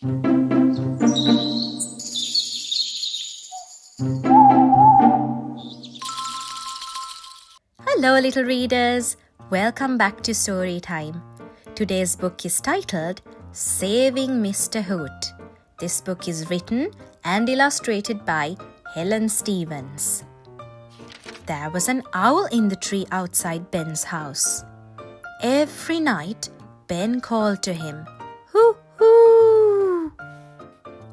Hello, little readers. Welcome back to Storytime. Today's book is titled Saving Mr. Hoot. This book is written and illustrated by Helen Stephens. There was an owl in the tree outside Ben's house. Every night, Ben called to him, "Hoo-hoo!"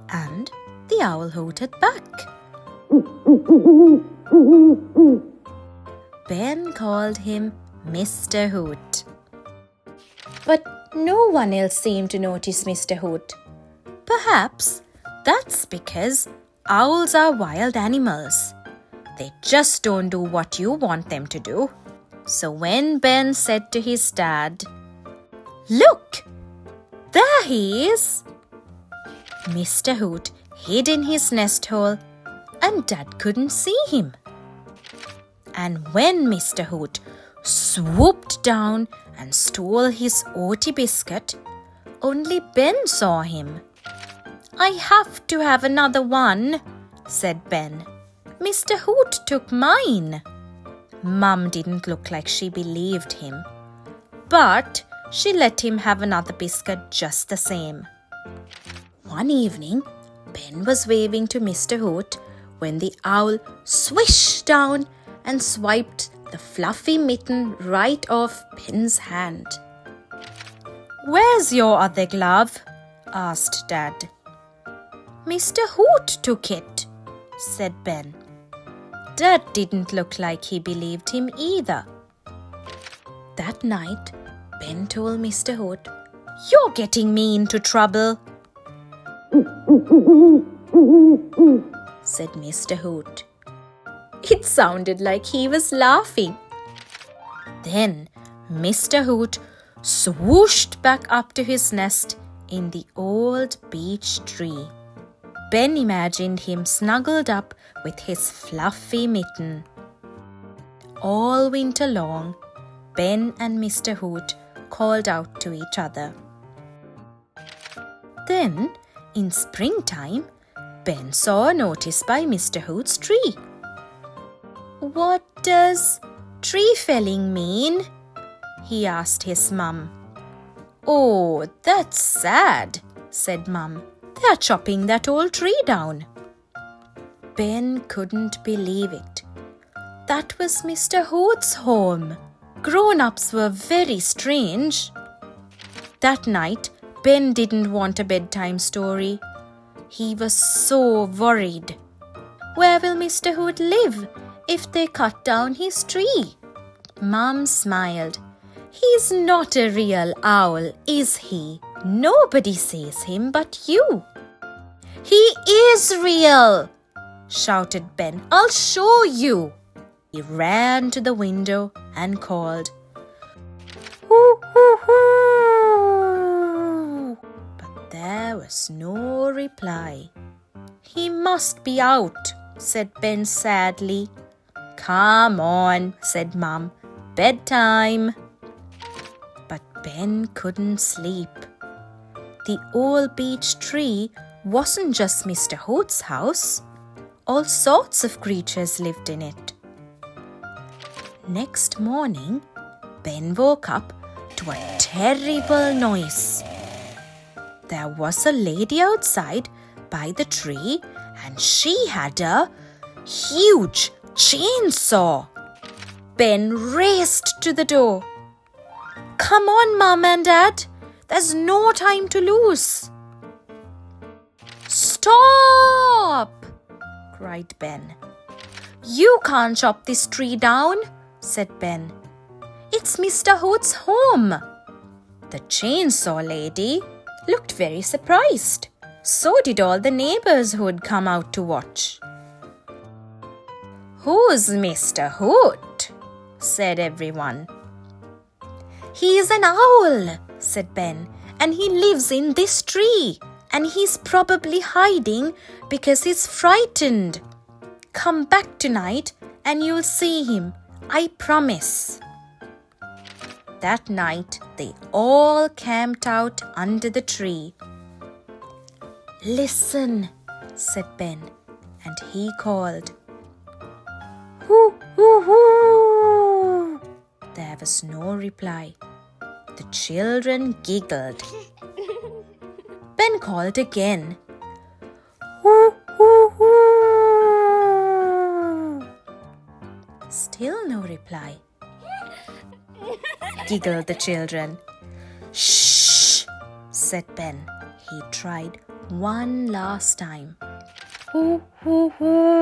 And the owl hooted back. Ben called him Mr. Hoot. But no one else seemed to notice Mr. Hoot. Perhaps that's because owls are wild animals. They just don't do what you want them to do. So when Ben said to his dad, "Look, there he is!" Mr. Hoot hid in his nest hole and Dad couldn't see him. And when Mr. Hoot swooped down and stole his oaty biscuit, only Ben saw him. "I have to have another one," said Ben. "Mr. Hoot took mine." Mum didn't look like she believed him, but she let him have another biscuit just the same. One evening, Ben was waving to Mr. Hoot when the owl swished down and swiped the fluffy mitten right off Ben's hand. "Where's your other glove?" asked Dad. "Mr. Hoot took it," said Ben. Dad didn't look like he believed him either. That night, Ben told Mr. Hoot, "You're getting me into trouble," said Mr. Hoot. It sounded like he was laughing. Then Mr. Hoot swooshed back up to his nest in the old beech tree. Ben imagined him snuggled up with his fluffy mitten. All winter long, Ben and Mr. Hoot called out to each other. Then, in springtime, Ben saw a notice by Mr. Hoot's tree. "What does tree felling mean?" he asked his mum. "Oh, that's sad," said Mum. "They're chopping that old tree down." Ben couldn't believe it. That was Mr. Hoot's home. Grown-ups were very strange. That night, Ben didn't want a bedtime story. He was so worried. Where will Mr. Hoot live if they cut down his tree? Mum smiled. "He's not a real owl, is he? Nobody sees him but you." "He is real!" shouted Ben. "I'll show you." He ran to the window and called, "Hoo-hoo-hoooo!" But there was no reply. "He must be out," said Ben sadly. "Come on," said Mum. "Bedtime." But Ben couldn't sleep. The old beech tree wasn't just Mr. Hoot's house. All sorts of creatures lived in it. Next morning, Ben woke up to a terrible noise. There was a lady outside by the tree and she had a huge chainsaw. Ben raced to the door. "Come on, Mum and Dad. There's no time to lose." "Stop!" cried Ben. "You can't chop this tree down," said Ben. "It's Mr. Hoot's home." The chainsaw lady looked very surprised. So did all the neighbors who'd come out to watch. "Who's Mr. Hoot?" said everyone. "He's an owl," said Ben, "and he lives in this tree, and he's probably hiding because he's frightened. Come back tonight and you'll see him, I promise." That night, they all camped out under the tree. "Listen," said Ben, and he called, "Hoo-hoo-hoooo." There was no reply. The children giggled. Ben called again, "Hoo-hoo-hoooo." Still no reply. Giggled the children. "Shh," said Ben. He tried one last time. "Hoo-hoo-hoo."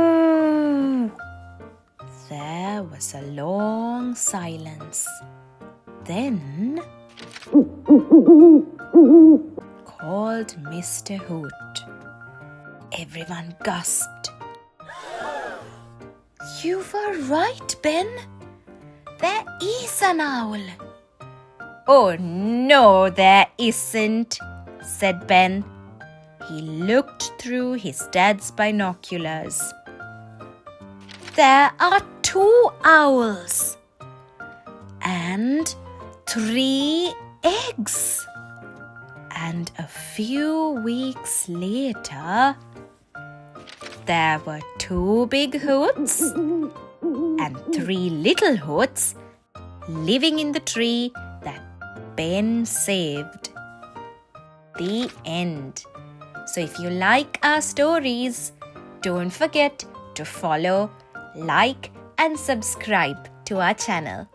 There was a long silence. Then called Mr. Hoot. Everyone gasped. "You were right, Ben. There is an owl." "Oh, no, there isn't," said Ben. He looked through his dad's binoculars. "There are 2 owls and 3 eggs." And a few weeks later, there were 2 big hoots and 3 little hoots living in the tree that Ben saved. The end. So if you like our stories, don't forget to follow, like and subscribe to our channel.